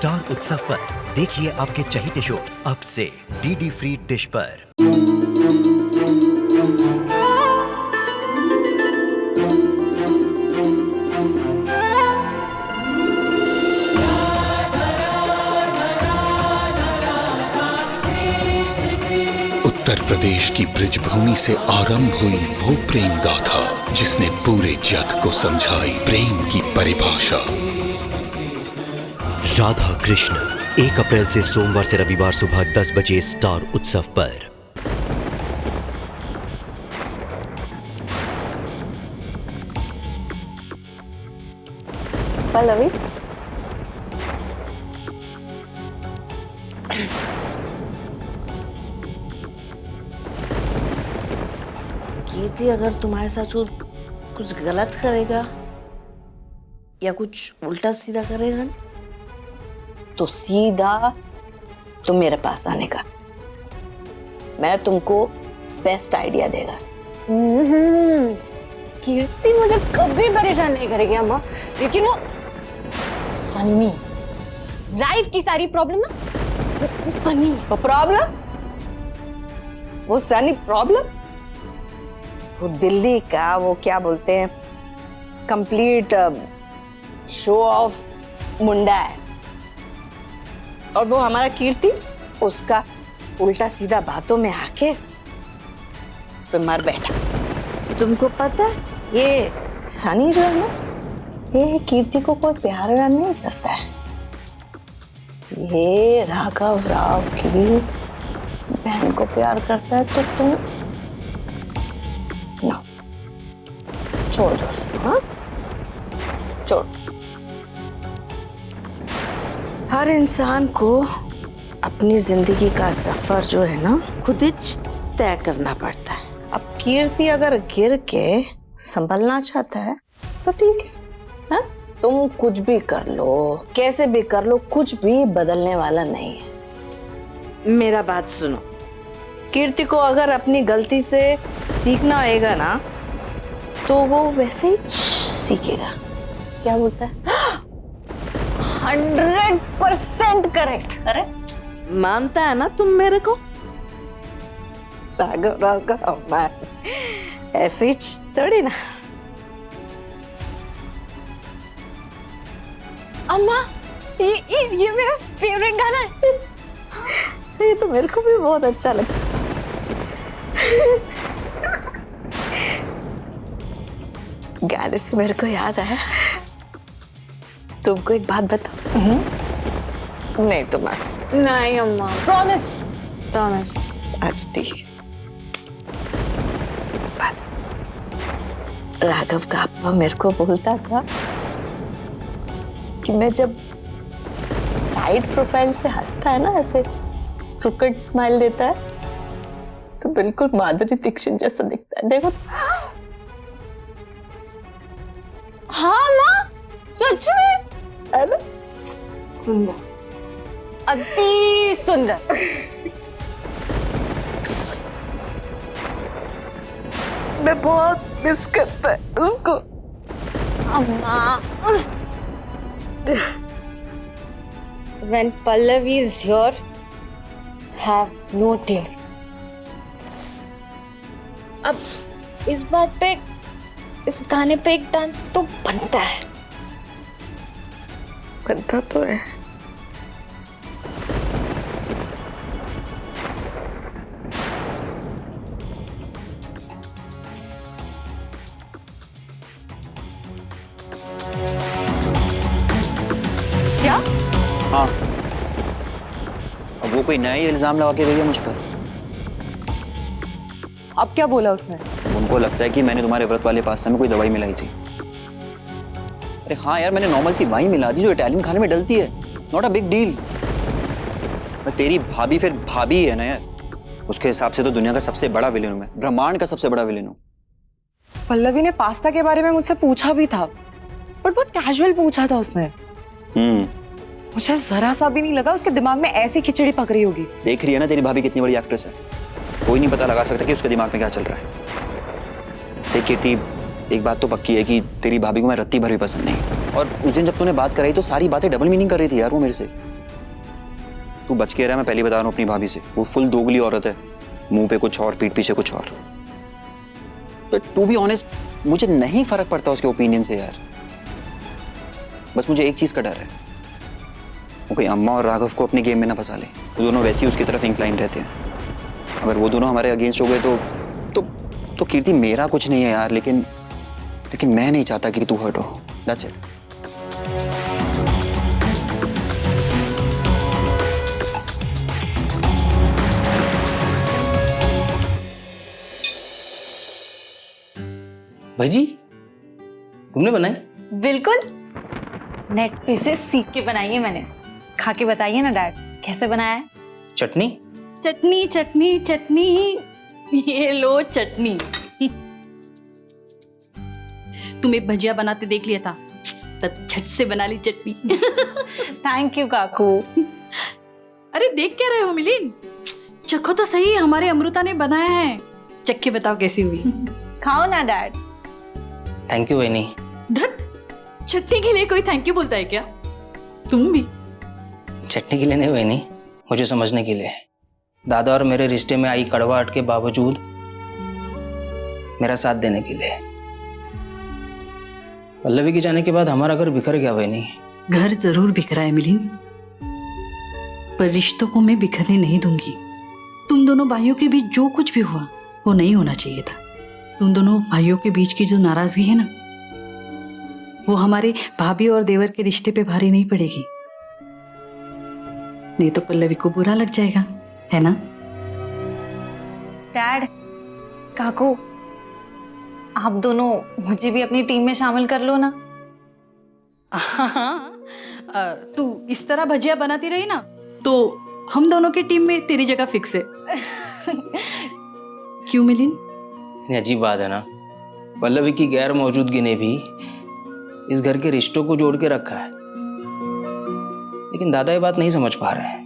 Star उत्सव पर देखिए आपके चहीते शोज अब से डीडी फ्री डिश पर। उत्तर प्रदेश की ब्रिजभूमि से आरंभ हुई वो प्रेम गाथा जिसने पूरे जग को समझाई प्रेम की परिभाषा। राधा कृष्ण 1 अप्रैल से सोमवार से रविवार सुबह 10 बजे स्टार उत्सव पर। पल्लवी, कीर्ति अगर तुम्हारे साथ कुछ गलत करेगा या कुछ उल्टा सीधा करेगा ना, तो सीधा तुम मेरे पास आने का, मैं तुमको बेस्ट आइडिया देगा। कीर्ति मुझे कभी परेशान नहीं करेगी अम्मा, लेकिन वो सन्नी, लाइफ की सारी प्रॉब्लम ना सन्नी। वो प्रॉब्लम, वो सनी प्रॉब्लम, वो दिल्ली का वो क्या बोलते हैं कंप्लीट शो ऑफ मुंडा है, और वो हमारा कीर्ति उसका उल्टा सीधा बातों में आके पे मर बैठा। तुमको पता है ये सनी जो है ना, ये कीर्ति को कोई प्यार व्यार नहीं करता है, ये राघव राव की बहन को प्यार करता है। तो तुम ना छोड़ दो उसको, हाँ छोड़। हर इंसान को अपनी जिंदगी का सफर जो है ना खुद ही तय करना पड़ता है। अब कीर्ति अगर गिर के संभलना चाहता है तो ठीक है, हाँ? तुम कुछ भी कर लो, कैसे भी कर लो, कुछ भी बदलने वाला नहीं है। मेरा बात सुनो, कीर्ति को अगर अपनी गलती से सीखना होगा ना तो वो वैसे ही सीखेगा। क्या बोलता है? 100% करेक्ट। अरे मानता है ना तुम मेरे को? सागर राघव मैं ऐसे ही थोड़ी ना। अम्मा, ये मेरा फेवरेट गाना है। ये तो मेरे को भी बहुत अच्छा लगता है। गाने से मेरे को याद आया, तुमको एक बात बताओ। नहीं तो बस नहीं अम्मा, प्रॉमिस प्रॉमिस। आज ठीक बस। राघव का अप्पा मेरे को बोलता था कि मैं जब साइड प्रोफाइल से हंसता है ना, ऐसे क्रिकेट स्माइल देता है, तो बिल्कुल माधुरी दीक्षित जैसा दिखता है। देखो हाँ माँ, सच में है ना? सुंदर, अति सुंदर। मैं बहुत मिस करता है उसको। अम्मा, when Pallavi is here, have no tear. अब इस बात पे, इस गाने पे एक डांस तो बनता है। बनता तो है। क्या? हाँ, अब वो कोई नया ही इल्जाम लगा के गई है मुझ पर। अब क्या बोला उसने? उनको लगता है कि मैंने तुम्हारे व्रत वाले पास्ता में कोई दवाई मिलाई थी। अरे हाँ यार, मैंने नॉर्मल सी वाइन मिला दी जो इटालियन खाने में डलती है। Not a big deal. तेरी भाभी फिर भाभी ही है ना यार, उसके हिसाब से तो दुनिया का सबसे बड़ा विलेन हूं मैं, ब्रह्मांड का सबसे बड़ा विलेन हूं। पल्लवी ने पास्ता के बारे में मुझसे पूछा भी था, पर बहुत कैजुअल पूछा था उसने। मुझे जरा सा भी नहीं लगा उसके दिमाग में ऐसी खिचड़ी पक रही होगी। देख रही है ना तेरी भाभी कितनी बड़ी एक्ट्रेस है, कोई नहीं पता लगा सकता कि उसके दिमाग में क्या चल रहा है। देख कीर्ति, एक बात तो पक्की है कि तेरी भाभी को मैं रत्ती भर भी पसंद नहीं, और उस दिन जब तूने बात कराई तो सारी बातें डबल मीनिंग कर रही थी यार वो मेरे से। तू बच के रहा, मैं पहले बता रहा हूँ अपनी भाभी से, वो फुल दोगली औरत है, मुंह पे कुछ और पीठ पीछे कुछ और। तो टू बी ऑनेस्ट मुझे नहीं फर्क पड़ता उसके ओपिनियन से यार, बस मुझे एक चीज का डर है, वो कोई अम्मा और राघव को अपने गेम में ना फंसा ले। वो दोनों वैसे ही उसकी तरफ इंक्लाइन रहते हैं। अगर वो दोनों हमारे अगेंस्ट हो गए तो कीर्ति मेरा कुछ नहीं है यार, लेकिन मैं नहीं चाहता कि तू हर्ट हो। That's it. भाजी तुमने बनाई? बिल्कुल, नेट पे से सीख के बनाई है मैंने। खा के बताइए ना डैड, कैसे बनाया है? चटनी? चटनी चटनी चटनी, ये लो चटनी। तुम एक भजिया बनाते देख लिया था, तब झट से बना ली चटनी। थैंक यू काकू। अरे देख क्या रहे हो मिलिन, चखो तो सही, हमारे अमृता ने बनाया है, चख के बताओ कैसी हुई। खाओ ना डैड। थैंक यू वैनी। धत, चटनी के लिए कोई थैंक यू बोलता है क्या? तुम भी। चटनी के लिए नहीं वैनी, मुझे समझने के लिए। दादा और मेरे रिश्ते में आई कड़वाहट के बावजूद मेरा साथ देने के लिए। पल्लवी के जाने के बाद हमारा घर बिखर गया वैनी। घर जरूर बिखरा है मिलिन, पर रिश्तों को मैं बिखरने नहीं दूंगी। तुम दोनों भाइयों के बीच जो कुछ भी हुआ वो नहीं होना चाहिए था। तुम दोनों भाइयों के बीच की जो नाराजगी है ना, वो हमारे भाभी और देवर के रिश्ते पे भारी नहीं पड़ेगी, नहीं तो पल्लवी को बुरा लग जाएगा, है ना? डैड, काकू, आप दोनों मुझे भी अपनी टीम में शामिल कर लो ना। तू इस तरह भजिया बनाती रही ना तो हम दोनों की टीम में तेरी जगह फिक्स है। क्यों मिलिन? इतनी अजीब बात है ना, पल्लवी की गैर मौजूदगी ने भी इस घर के रिश्तों को जोड़ के रखा है, लेकिन दादा ये बात नहीं समझ पा रहे हैं।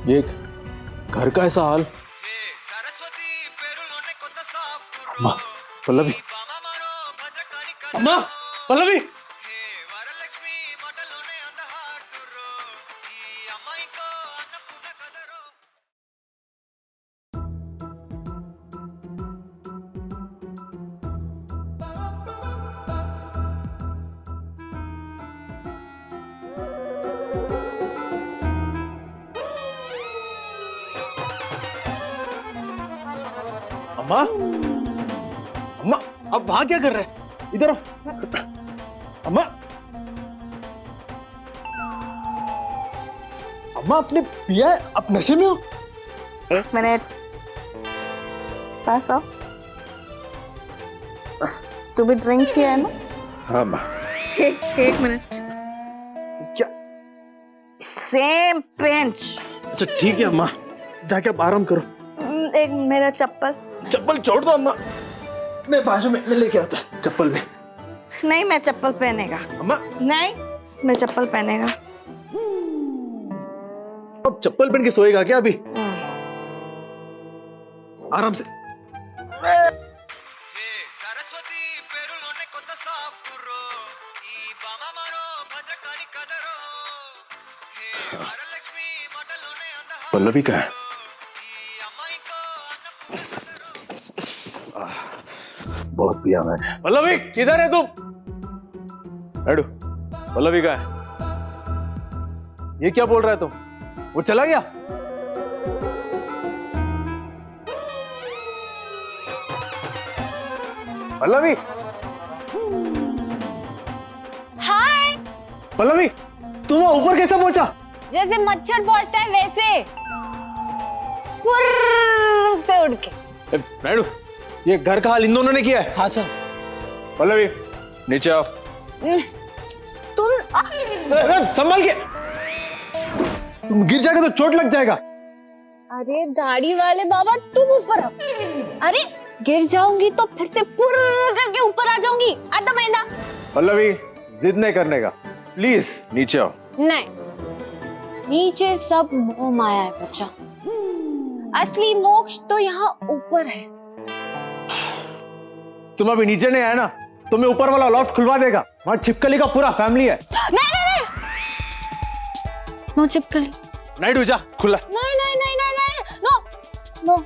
ये घर का ऐसा हाल। अम्मा, पल्लवी, अम्मा, पल्लवी, अम्मा, अम्मा, आप वहां क्या कर रहे हैं? इधर आओ। अम्मा, अम्मा आपने पिया है? आप नशे में हो? 1 मिनट, पास आओ। तू भी ड्रिंक किया है ना? हाँ माँ। एक मिनट। क्या? Same bench. अच्छा ठीक है अम्मा, जाके आप आराम करो। एक मेरा चप्पल। चप्पल छोड़ दो अम्मा, मैं बाजू में मैं लेके आता चप्पल भी। नहीं, मैं चप्पल पहनेगा। अम्मा, नहीं, मैं चप्पल पहनेगा। अब चप्पल पहन के सोएगा क्या अभी? आराम से। पल्लवी कहाँ है? बहुत पिया मैंने। पल्लवी किधर है तुम? एडू, पल्लवी कहाँ है? ये क्या बोल रहा है तुम? वो चला गया? पल्लवी, हाय। पल्लवी, तुम वहां ऊपर कैसे पहुंचा? जैसे मच्छर पहुंचता है वैसे, फुर्र से उड़ के। एडू, ये घर का हाल इन दोनों ने किया है? हाँ सर। पल्लवी नीचे आओ। तुम संभाल के, तुम गिर जाएगा तो चोट लग जाएगा। अरे दाढ़ी वाले बाबा तुम ऊपर आओ। अरे गिर जाऊंगी तो फिर से पुर करके ऊपर आ जाऊंगी। आता महिंदा। पल्लवी जिद नहीं करने का, प्लीज नीचे आओ। नहीं, नीचे सब मोह माया है बच्चा, असली मोक्ष तो यहाँ ऊपर है। तुम अभी नीचे नहीं आए ना, तुम्हें ऊपर वाला लॉफ्ट खुलवा देगा। वहां छिपकली का पूरा फैमिली है। नहीं नहीं नहीं, नो छिपकली। नहीं डूजा खुला। नहीं नहीं नहीं नहीं नहीं, नो नो,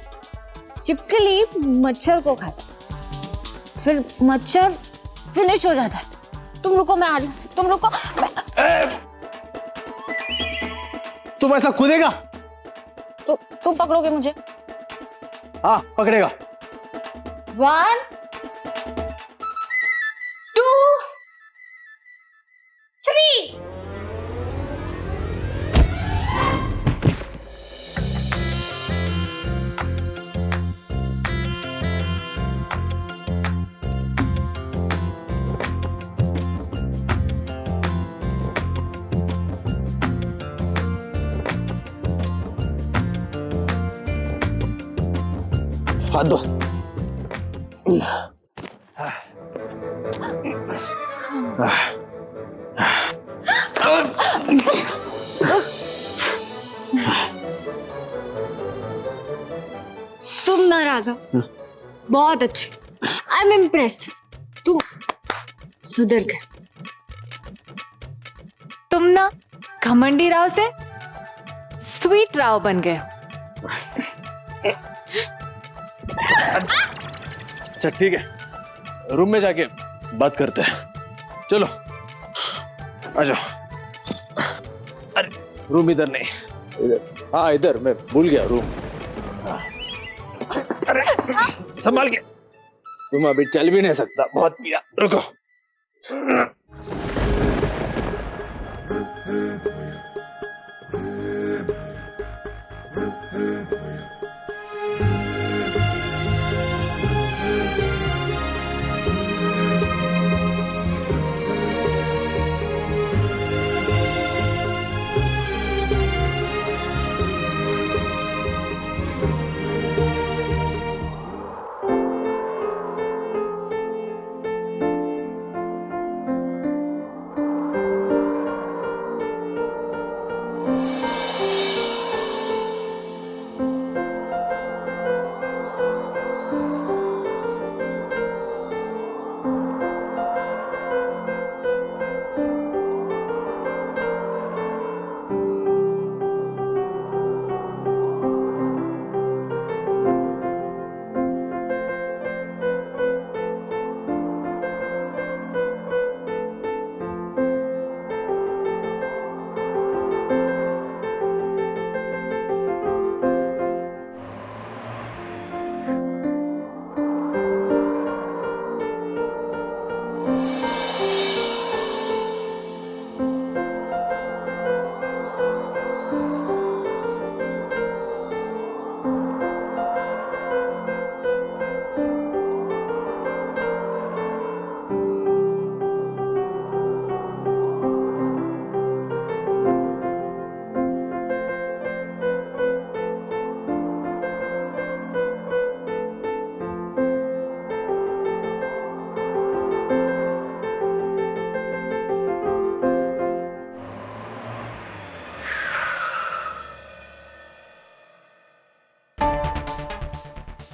छिपकली मच्छर को खाता, फिर मच्छर फिनिश हो जाता है। तुम रुको, मैं आ रही हूँ। तुम रुको, तुम ऐसा कूदेगा? तुम पकड़ोगे मुझे? हाँ पकड़ेगा। 1 2 3। हाथ दो। तुम ना राघव, बहुत अच्छे। I am impressed. तुम सुधर गए। तुम ना घमंडी राव से स्वीट राव बन गए। अच्छा ठीक है, रूम में जाके बात करते हैं। चलो आ जाओ। अरे रूम इधर नहीं, इधर। हाँ इधर, मैं भूल गया रूम। हाँ। अरे संभाल के, तुम अभी चल भी नहीं सकता, बहुत पिया। रुको।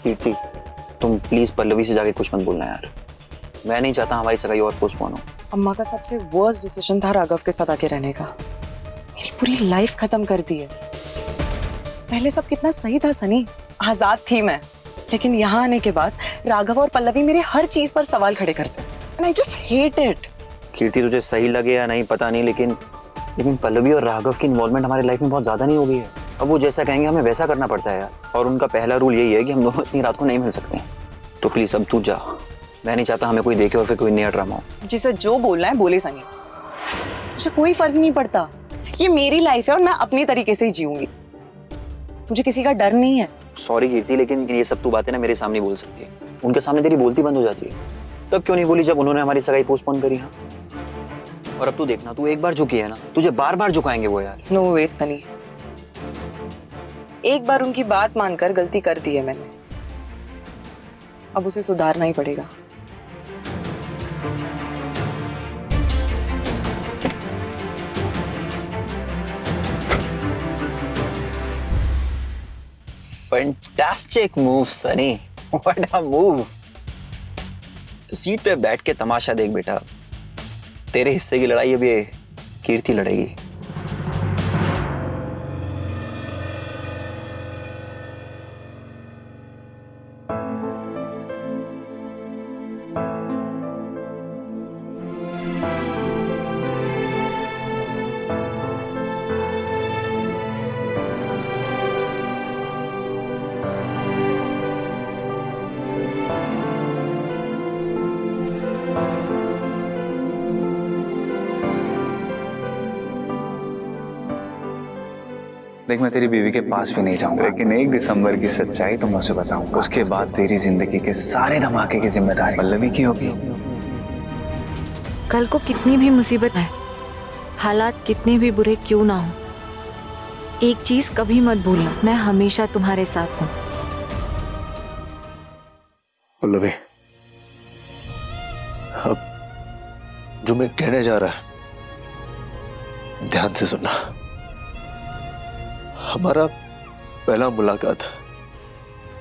कीर्ति, तुम प्लीज पल्लवी से जाके कुछ मत बोलना यार। मैं नहीं चाहता हमारी सगाई और पोस्टपोन हो। अम्मा का सबसे वर्स्ट डिसीजन था राघव के साथ आके रहने का। मेरी पूरी लाइफ खत्म कर दी है। पहले सब कितना सही था सनी, आजाद थी मैं, लेकिन यहाँ आने के बाद राघव और पल्लवी मेरे हर चीज पर सवाल खड़े करते हैं। And I just hate it. Kirti तुझे सही लगे या नहीं पता नहीं, लेकिन पल्लवी और राघव की इन्वॉल्वमेंट हमारी लाइफ में बहुत ज्यादा नहीं हो गई है। अब वो जैसा कहेंगे हमें वैसा करना पड़ता है यार। और उनका पहला रूल यही है कि हम दोनों इतनी रात को नहीं मिल सकते। तो प्लीज अब तू जा, मैं नहीं चाहता हमें कोई देखे और फिर कोई नया ड्रामा हो। जिसे जो बोलना है बोले सनी, मुझे कोई फर्क नहीं पड़ता। ये मेरी लाइफ है और मैं अपनी तरीके से ही जीऊंगी। मुझे किसी का डर नहीं है। सॉरी कीर्ति, लेकिन ये सब तू बातें ना मेरे सामने बोल सकती है, उनके सामने तेरी बोलती बंद हो जाती है। तब क्यों नहीं बोली जब उन्होंने हमारी सगाई पोस्टपोन करी? हाँ, और अब तू देखना, तू एक बार झुकी है ना, तुझे बार बार झुकाएंगे वो यार। नो वे सनी, एक बार उनकी बात मानकर गलती कर दी है मैंने, अब उसे सुधारना ही पड़ेगा। Fantastic move Sunny, what a move. तो सीट पे बैठ के तमाशा देख बेटा, तेरे हिस्से की लड़ाई अब ये कीर्ति लड़ेगी। देख, मैं तेरी बीवी के पास भी नहीं जाऊंगा, लेकिन 1 दिसंबर की सच्चाई तो मैं उसे बताऊंगा। उसके बाद तेरी जिंदगी के सारे धमाके की जिम्मेदारी पल्लवी की होगी। कल को कितनी भी मुसीबत है, हालात कितने भी बुरे क्यों ना हो, एक चीज कभी मत भूलना, मैं हमेशा तुम्हारे साथ हूँ। पल्लवी, अब जो मैं कहने जा रहा है ध्यान से सुनना। हमारा पहला मुलाकात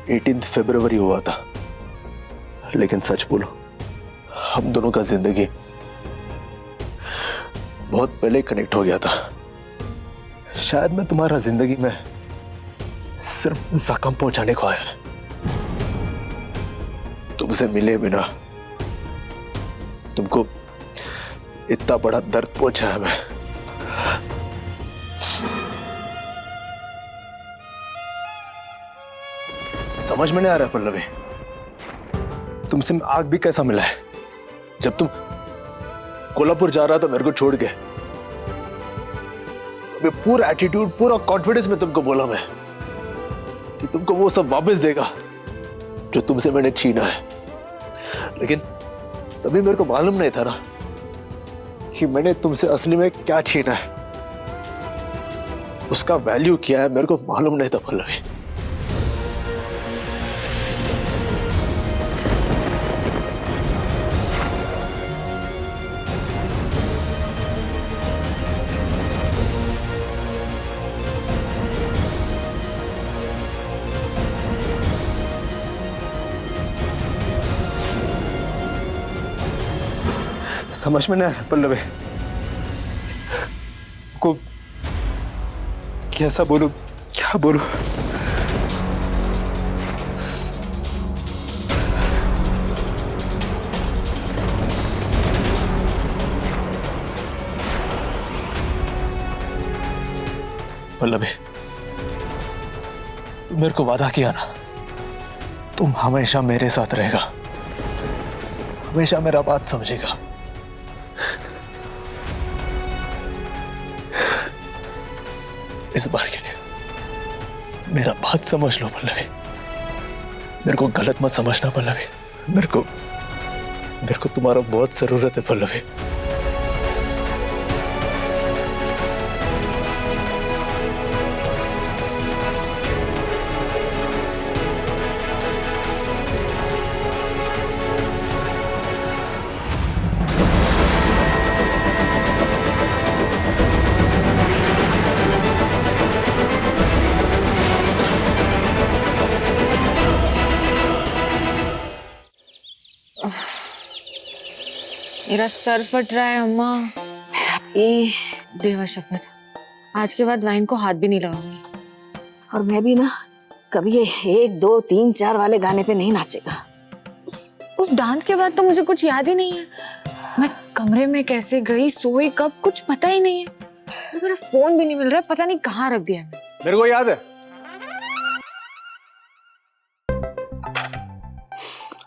18 फरवरी हुआ था, लेकिन सच बोलो हम दोनों का जिंदगी बहुत पहले कनेक्ट हो गया था। शायद मैं तुम्हारा जिंदगी में सिर्फ जख्म पहुंचाने को आया, तुमसे मिले बिना तुमको इतना बड़ा दर्द पहुंचाया मैं। समझ में नहीं आ रहा पल्लवी, तुमसे आग भी कैसा मिला है। जब तुम कोल्हापुर जा रहा था मेरे को छोड़ के, तो पूरा एटीट्यूड, पूरा कॉन्फिडेंस में तुमको बोला मैं कि तुमको वो सब वापस देगा जो तुमसे मैंने छीना है। लेकिन तभी मेरे को मालूम नहीं था ना कि मैंने तुमसे असली में क्या छीना है, उसका वैल्यू क्या है मेरे को मालूम नहीं था पल्लवी। समझ में नहीं आया पल्लवी को कैसा बोलूं, क्या बोलूं। पल्लवी, तुम मेरे को वादा किया ना, तुम हमेशा मेरे साथ रहेगा, हमेशा मेरा बात समझेगा। इस बार के लिए मेरा बात समझ लो पल्लवी, मेरे को गलत मत समझना पल्लवी, मेरे को तुम्हारा बहुत जरूरत है पल्लवी। मेरा सर फट रहा है अम्मा। मेरा भी। देवा शपथ, आज के बाद वाइन को हाथ भी नहीं लगाऊंगी। और मैं भी ना कभी ये 1, 2, 3, 4 वाले गाने पे नहीं नाचेगा। उस डांस के बाद तो मुझे कुछ याद ही नहीं है। मैं कमरे में कैसे गई, सोई कब, कुछ पता ही नहीं है। मेरा फोन भी नहीं मिल रहा है, पता नहीं कहाँ रख दिया है। मेरे को याद है,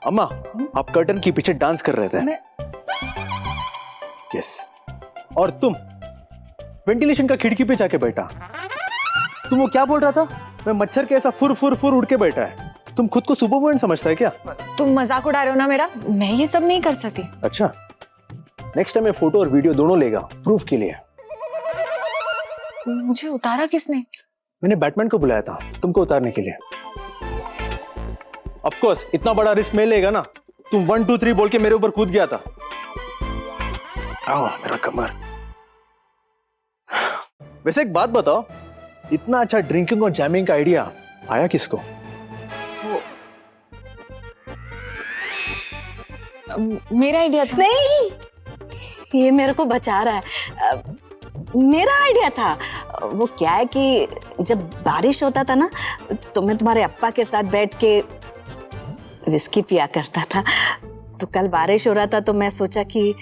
अम्मा आप कर्टन के पीछे डांस कर रहे थे। यस, और तुम वेंटिलेशन का खिड़की पे जाके बैठा। तुम वो क्या बोल रहा था, मैं मच्छर के ऐसा फुर फुर फुर उड़ के बैठा है। तुम खुद को सुपरवुमन समझता है क्या? तुम मजाक उड़ा रहे हो ना मेरा, मैं ये सब नहीं कर सकती। अच्छा, नेक्स्ट टाइम मैं फोटो और वीडियो दोनों लेगा प्रूफ के लिए। मुझे उतारा किसने? मैंने बैटमैन को बुलाया था तुमको उतारने के लिए। ऑफ कोर्स इतना बड़ा रिस्क मैं लेगा ना। तुम 1 2 3 बोल के मेरे ऊपर कूद गया था। आओ मेरा कमर। वैसे एक बात बताओ, इतना अच्छा ड्रिंकिंग और जैमिंग का आइडिया आया किसको? मेरा आइडिया था। नहीं, ये मेरे को बचा रहा है। मेरा आइडिया था। वो क्या है कि जब बारिश होता था ना तो मैं तुम्हारे अप्पा के साथ बैठ के विस्की पिया करता था। तो कल बारिश हो रहा था तो मैं सोचा कि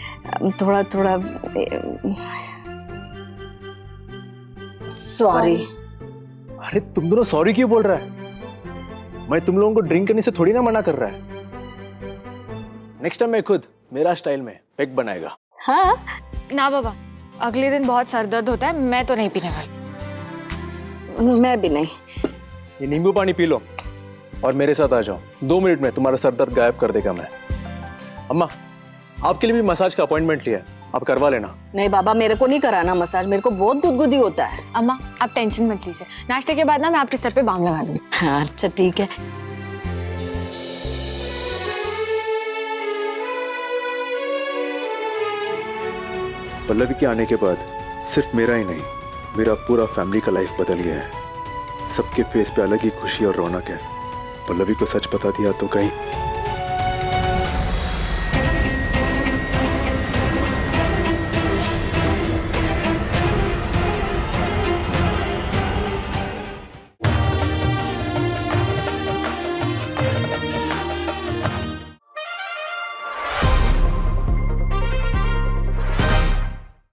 थोड़ा थोड़ा सॉरी। अरे तुम दोनों सॉरी क्यों बोल रहा है? मैं तुम लोगों को ड्रिंक करने से थोड़ी ना मना कर रहा है। नेक्स्ट टाइम मैं खुद मेरा स्टाइल में पेक बनाएगा। हाँ ना बाबा, अगले दिन बहुत सर दर्द होता है, मैं तो नहीं पीने वाली। मैं भी नहीं। ये नींबू पानी पी लो और मेरे साथ आ जाओ। 2 मिनट में तुम्हारा सर दर्द गायब कर देगा मैं। अम्मा, आपके लिए भी मसाज का अपॉइंटमेंट लिया है, आप करवा लेना। नहीं बाबा, मेरे को नहीं कराना मसाज, मेरे को बहुत गुदगुदी होता है। अम्मा आप टेंशन मत लीजिए, नाश्ते के बाद ना मैं आपके सर पे बाम लगा दूंगी। हाँ अच्छा ठीक है। पल्लवी के आने के बाद सिर्फ मेरा ही नहीं, मेरा पूरा फैमिली का लाइफ बदल गया है। सबके फेस पे अलग ही खुशी और रौनक है। पल्लवी को सच बता दिया तो कहीं